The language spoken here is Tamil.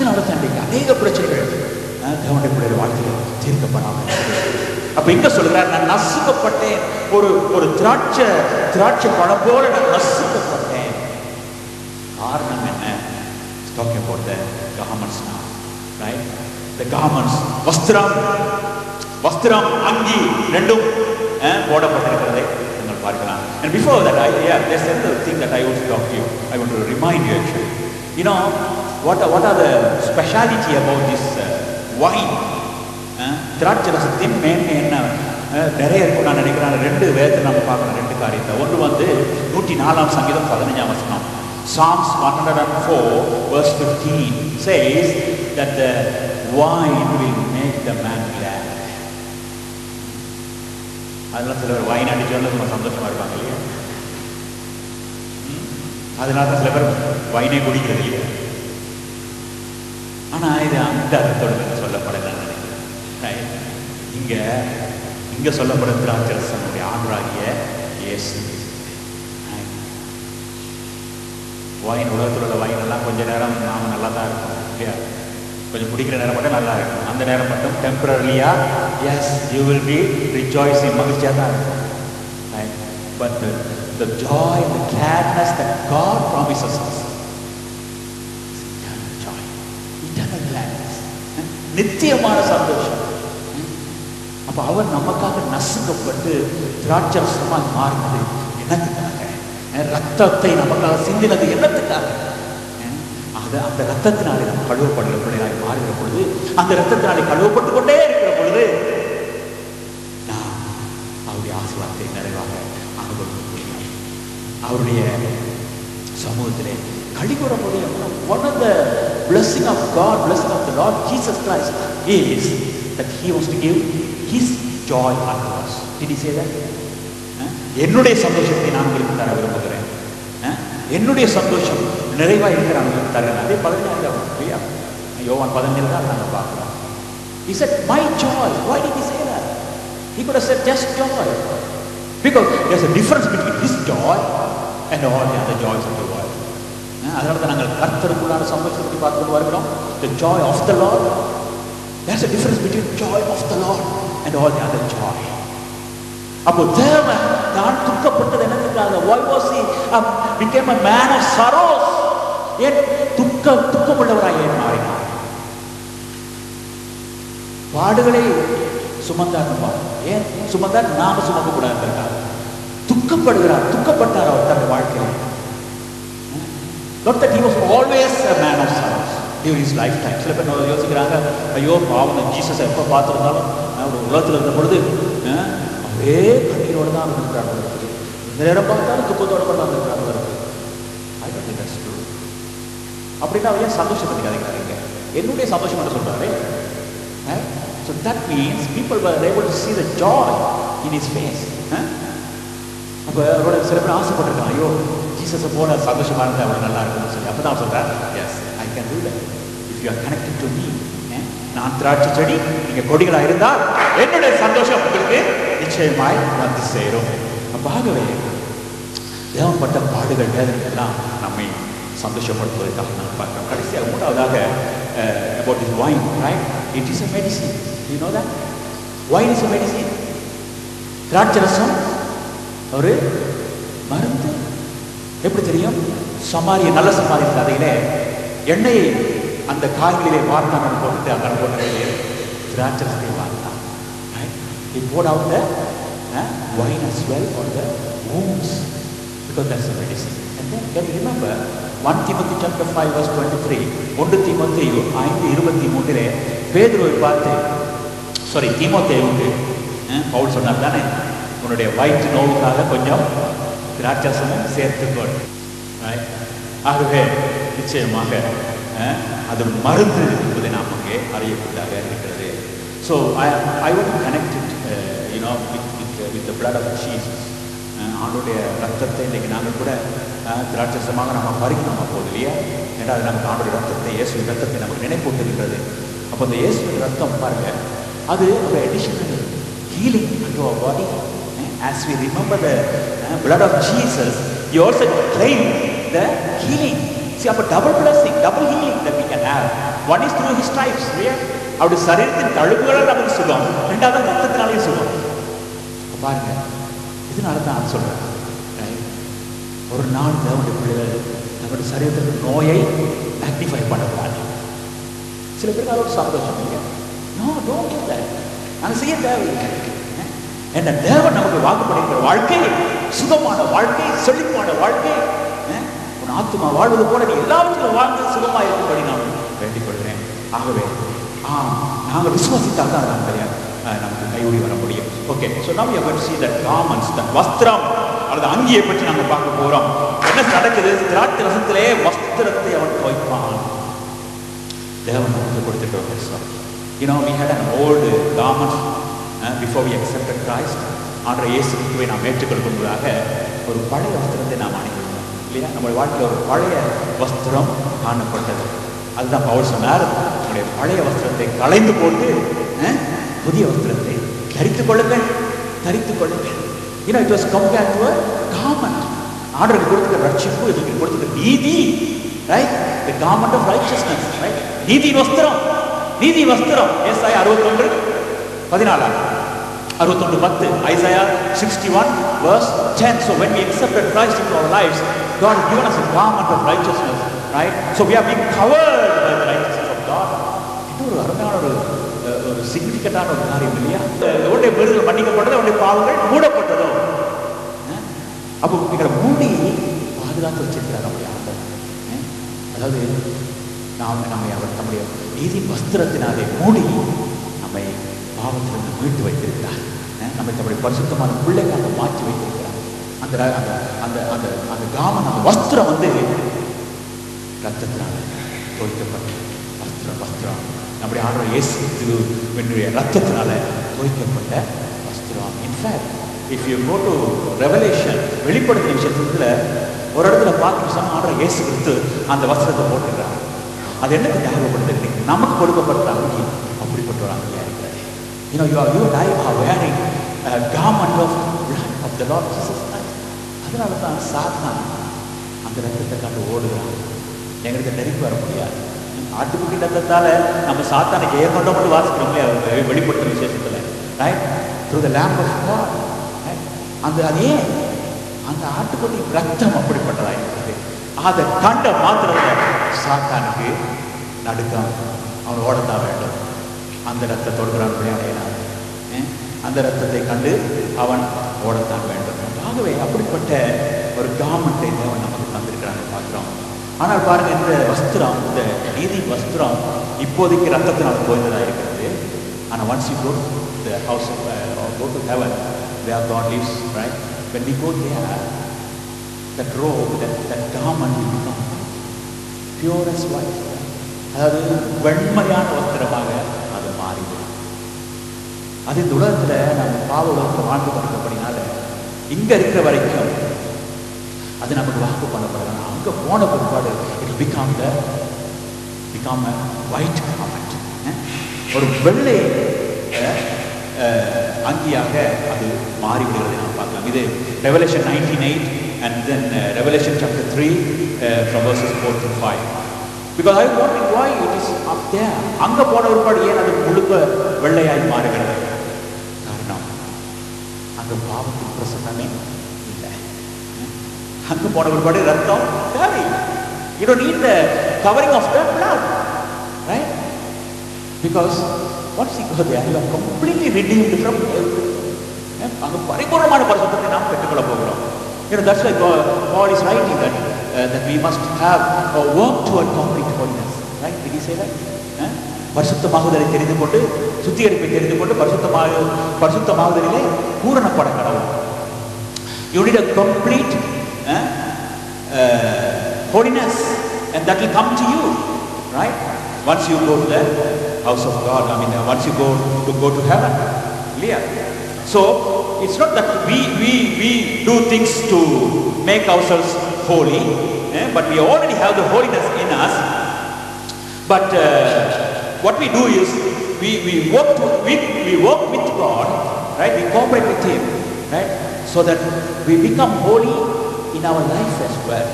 அதனால தான் இன்றைக்கு அநேக பிரச்சனைகள் தேவனுடைய பிள்ளைகள் வாழ்க்கையில் தீர்க்கப்படாமல். அப்ப எங்க சொல்கிறார், நான் நசுக்கப்பட்டேன், ஒரு திராட்சை பழம் போல நான் நசுக்கப்பட்டேன். காரணம் என்ன? talking about the garments now, right? The garments, வஸ்திரம் அங்கி ரெண்டும் போடப்பட்டிருக்கிறதை நீங்கள் பார்க்கலாம். And before that, there's another thing that I want to talk to you. I want to remind you actually. You know, what are the speciality about this wine? திராட்சை ரசத்தின் மேன்மை என்ன நிறைய இருக்கும் நான் நினைக்கிறேன். ரெண்டு வேதத்தை நம்ம பார்க்கணும், ரெண்டு காரியத்தை. ஒன்று வந்து 104 சங்கீதம் 15 வசனம். Psalms 104 verse 15 says that the wine will make the man glad. அதனால சிலர் வைன் அடிச்சோன்னு ரொம்ப சந்தோஷமா இருப்பாங்க இல்லையா? அதனால தான் சில பேர் வைனே குடிக்கிறது இல்லையா? ஆனா இது அந்த அர்த்தத்தோடு சொல்லப்படலை நினைக்கிறேன். இங்க சொல்லப்படும் திராட்சை ரசனுடைய ஆண்டவராகிய இயேசு. வைன், உலகத்தில் உள்ள வைன் எல்லாம் கொஞ்ச நேரம் நாம நல்லா தான் இருக்கும் இல்லையா? கொஞ்சம் குடிக்கிற நேரம் மட்டும் நல்லா இருக்கும். அந்த நேரம் மட்டும் டெம்பரரியா, yes you will be rejoicing, மகிழ்ச்சியாக தான் இருக்கும். But the joy, the gladness that God promises us, eternal joy, eternal gladness, நித்தியமான சந்தோஷம். அப்ப அவர் நமக்காக நசுக்கப்பட்டு திராட்சரசமாய் மாறினது என்னத்துக்காக? ரத்தத்தை நமக்காக சிந்தினது என்னத்துக்காக? அந்த ரத்தத்தினாலே நம்ம கழுவப்படுகிற பிள்ளைகளாய் மாறுகிற பொழுது, அந்த ரத்தத்தினாலே கழுவப்பட்டு கொண்டே இருக்கிற பொழுது நாம் அவருடைய ஆசீர்வாதத்தை நிறைவாக அனுபவிக்க முடியும். அவருடைய சமூகத்திலே கழிவுற முடியும். One of the blessing of God, blessing of the Lord Jesus Christ is that He wants to give His joy unto us. Did He say that? என்னுடைய சந்தோஷத்தை நான் உங்களுக்கு தர விரும்புகிறேன், என்னுடைய சந்தோஷம் நிறைவாக இருக்கிற நான் உங்களுக்கு தரேன். அதே 15 யோவான் 15 தான் நாங்கள் பார்க்கலாம். He said my joy. Why did He say that? He could have said just joy, because there's a difference between His joy and all the other joys of the world. அதனால தான் நாங்கள் கர்த்தருக்குள்ளான சந்தோஷத்தை பற்றி பார்த்து கொண்டு வருகிறோம். The joy of the Lord. There's a difference between joy of the Lord and all the other joy. அப்போ தேவன் தான் துக்கப்பட்டது என்னதுக்காக? Why was He became a man of sorrows? ஏன் துக்கமுள்ளவராய் ஏன் மாறினார்? பாடுகளை சுமந்தார். ஏன் சுமந்தார்? நாம சுமக்க கூடாது. துக்கப்பட்டார் அவர் தன் வாழ்க்கையில். Not that He was always a man of sorrows during His lifetime. சில பேர் யோசிக்கிறாங்க, ஐயோ பாவம் ஜீசஸ் எப்போ பார்த்துருந்தாலும் ஒரு உலகத்தில் இருந்த பொழுது ஒரே கண்ணீரோடு தான் இருக்கிறாங்க, இந்த நேரம் பார்த்தாலும் துக்கத்தோடு கூட தான் இருக்கிறாங்க. அப்படின்னா அவர் ஏன் சந்தோஷப்பட்டு கதைக்கிறாங்க? என்னுடைய சந்தோஷம் என்று சொல்றாரு. So that means people were able to see the joy in His face. அப்போ அவரோட சில பேர் ஆசைப்பட்டிருக்காங்க, ஐயோ ஜீசஸை போல சந்தோஷமா இருந்தால் அவர் நல்லா இருக்குன்னு சொல்லி. அப்போ தான் சொல்றார், yes I can do that if you are connected to me. நான் திராட்சை செடி, நீங்க கொடிகளாக இருந்தால் என்னுடைய சந்தோஷம் உங்களுக்கு நிச்சயமாய் வந்து சேரும். ஆகவே தேவப்பட்ட பாடுகள் வேதனைகள் எல்லாம் நம்மை சந்தோஷப்படுத்துவதற்காக நான் பார்க்கிறோம். கடைசியாக மூன்றாவதாக about this wine, right? It is a medicine. You know that? Wine is a medicine. திராட்சை ரசம் ஒரு மருந்து. எப்படி தெரியும்? நல்ல சமாரிய கதையிலே எண்ணெயை அந்த காய்களிலே வார்த்தான் போட்டு அங்கே போட்டு திராட்சை ரசத்தை வார்த்தான். He poured out the wine as well on the wounds, because that's a medicine. And then can you remember 1 Timothy chapter 5 verse 23? 1 Timothy 5:23 பேதுருவை பார்த்து தீமோத்தேயுக்கு பவுல் சொன்னார் தானே, உன்னுடைய வயிற்று நோவுக்காக கொஞ்சம் திராட்சரசமும் சேர்த்துக்கொள். ஆகவே நிச்சயமாக அது மருந்து என்பதை நாம் அங்கே அறியக்கூடியதாக இருக்கிறது. So I want to connect it with the blood of Jesus. ஆண்டுடைய ரத்தத்தை இன்றைக்கு நாங்கள் கூட திராட்சரசமாக நம்ம பறிக்கணும் அப்போது இல்லையா? ஏன்னா அது நமக்கு ஆண்டுடைய ரத்தத்தை, இயேசுவின் ரத்தத்தை நமக்கு நினைப்பூட்டுகின்றது. அப்போ அந்த இயேசுவின் ரத்தம் பாருங்க, அது ஒரு additional healing unto our body. As we remember the blood of Jesus, you also claim the healing. See, அப்போ double blessing, double healing that we can have One is through his stripes. அவருடைய சரீரத்தின் தழும்புகளால் நமக்கு சுகம். ரெண்டாவது ரத்தத்தினாலேயும் சுகம். பாருங்க, இதனால தான் நான் சொல்றேன், ஒரு நாள் தேவனுடைய பிள்ளைகள் நம்முடைய சரீரத்திற்கு நோயை மேக்னிஃபை பண்ணக்கூடாது. சில பேருக்கு அது ஒரு சந்தோஷம் இல்லையா? No, don't do that. அது செய்ய தேவையில்லை. என்ன தேவன் நமக்கு வாக்குப்படுகிற வாழ்க்கை சுகமான வாழ்க்கை, செழிப்பான வாழ்க்கை, உன் ஆத்துமா வாழ்வது போல நீ எல்லாவற்றிலும் வாழ்ந்து சுகமாக இருக்கும்படி நான் வேண்டிக் கொள்கிறேன். ஆகவே நாங்கள் விசுவாசித்தால் தான் நமக்கு கைவிடி வர முடியும். Okay, so now we are going to see the garments, the வஸ்திரம் அல்லது அங்கியை பற்றி நாங்கள் பார்க்க போகிறோம். என்ன நடக்குது? திராட்சை ரசத்திலே வஸ்திரத்தை அவன் துவைப்பான். தேவன் நமக்கு கொடுத்துட்டு வஸ்திரம். You know, we had an old garment before we accepted Christ. ஆண்டவர் இயேசு கிறிஸ்துவை நாம் ஏற்றுக்கொள்ளும்படியாக ஒரு பழைய வஸ்திரத்தை நாம் அணிந்திருந்தோம் இல்லையா? நம்முடைய வாழ்க்கையில் ஒரு பழைய வஸ்திரம் காணப்பட்டது. அதுதான் பவுல் சொன்னார், நம்முடைய பழைய வஸ்திரத்தை களைந்து போட்டு புதிய வஸ்திரத்தை தரித்துக் கொள்ளுங்கள், தரித்துக் கொள்ளுங்கள். You know, it was compared to a garment. ஆண்டவருக்கு கொடுத்துக்கிற ரட்சிப்பு, இதுக்கு கொடுத்துக்கிற நீதி, right? The garment of righteousness, right? நீதி வஸ்திரம், நீதி வஸ்திரம். ஏசாயா 61:14, 61:10, Isaiah 61 verse 10. So when we accepted Christ into our lives, God has given us a garment of righteousness, right? So we are being covered by the righteousness of God. இது ஒரு அருமையான ஒரு சிக்னிஃபிகண்டான ஒரு காரியம் இல்லையா? அவருடைய பெருகள் மன்னிக்கப்பட்டது, அவருடைய பாவங்கள் மூடப்பட்டதோ. அப்போ எங்களை மூடி பாதுகாத்து வச்சிருக்கிறார் நம்முடைய ஆண்டவர். அதாவது நம்மை அவர் தம்முடைய நீதி வஸ்திரத்தினாலே மூடி நம்மை பாவத்திலிருந்து மீட்டு வைத்திருக்கிறார். நம்மை தம்முடைய பரிசுத்தமான பிள்ளைகளாக மாற்றி வைத்திருக்கிறார். அந்த அந்த அந்த அந்த காமன், அந்த வஸ்திரம் ரத்தத்தினால தோய்க்கப்பட்ட வஸ்திரம். நம்முடைய ஆண்டவர் இயேசு கிறிஸ்துவினுடைய ரத்தத்தினால தோய்க்கப்பட்ட வஸ்திரம். In fact if you go to revelation, வெளிப்படுத்தின விஷயத்துல ஒரு இடத்துல பார்த்து சொன்ன ஆண்டவர் இயேசு கிறிஸ்து அந்த வஸ்திரத்தை போட்டுக்கிறார். அது என்னது ஞாபகப்படுத்துறது? நமக்கு கொடுக்கப்பட்ட அங்கி அப்படிப்பட்ட ஒரு அங்கியா இருக்கிறது. You know, you and I are wearing a garment of blood of the Lord Jesus Christ. அதனால தான் சாத்தான் அந்த ரத்தத்தை கண்டு ஓடுகிறான். எங்களுக்கு நெருங்கி வர முடியாது. ஆட்டுக்குட்டி ரத்தத்தால நம்ம சாத்தானை ஜெயங்கொண்ட மட்டும் வாசிக்கிறோம் இல்லையா? வெளிப்படுத்தும் விசேஷத்துல, right? Through the Lamb of God. அதே அந்த ஆட்டுக்குட்டி ரத்தம் அப்படிப்பட்டதா இருக்கிறது. அதை கண்ட மாத்திரம் சாத்தானுக்கு நடுக்கம், அவன் ஓடத்தான் வேண்டும். அந்த ரத்தத்தை தொடுகிறான் விளையாடினான். அந்த ரத்தத்தை கண்டு அவன் ஓடத்தான் வேண்டும். ஆகவே அப்படிப்பட்ட ஒரு காமத்தை தேவன் நமக்கு தந்திருக்கிறாங்க பார்க்கிறோம். ஆனால் பாருங்க, இந்த வஸ்திரம், இந்த நீதி வஸ்திரம் இப்போதைக்கு ரத்தத்தினால் தோய்ந்ததாக இருக்கிறது. ஆனால் once you go to the house of or go to heaven where God lives, right? When we go there, that robe, that garment will become pure as white. அதாவது வெண்மையான வஸ்திரமாக அது மாறிவிடும். அது இந்த உலகத்துல நம்ம பாவ உலகத்தை வாழ்ந்து கொண்டிருக்கிறபடினால இங்க இருக்கிற வரைக்கும் அது நமக்கு வாக்கு பண்ணப்படலாம். அங்க போன பிற்பாடு it become a white garment. ஒரு வெள்ளை அங்கியாக அது மாறிவிடுகிறது நாம் பார்க்கலாம். இது Revelation 19:8 and then Revelation chapter 3 from verses 4 to 5. Because I wondered why it is up there. அங்க போன பிற்பாடு ஏன் அது முழுக்க வெள்ளையாய் மாறுகிறது? காரணம், அங்க பாவத்தின் பிரசன்னமே இல்லை. அங்க போன பிற்பாடு ரத்தம் தேவை. You don't need the covering of the blood, right? Because once you go there, you are completely redeemed from everything. அங்க பரிபூர்ணமான பரிசுத்தத்தை நாம் பெற்றுக்கொள்ள போகிறோம். You know, that's why God is writing that we must have a work toward complete holiness, right? Did he say that? பரிசுத்தமாகுதலை தெரிந்து கொண்டு, சுத்திகரிப்பை தெரிந்து கொண்டு பரிசுத்தமாகுதலிலே பூரணப்பட கடவுள். You need a complete holiness, and that will come to you, right? Once you go to the house of God, I mean, once you go to heaven, clear? So it's not that we do things to make ourselves holy, but we already have the holiness in us. But what we do is we work with God, right? We cooperate with Him, right? So that we become holy in our life as well.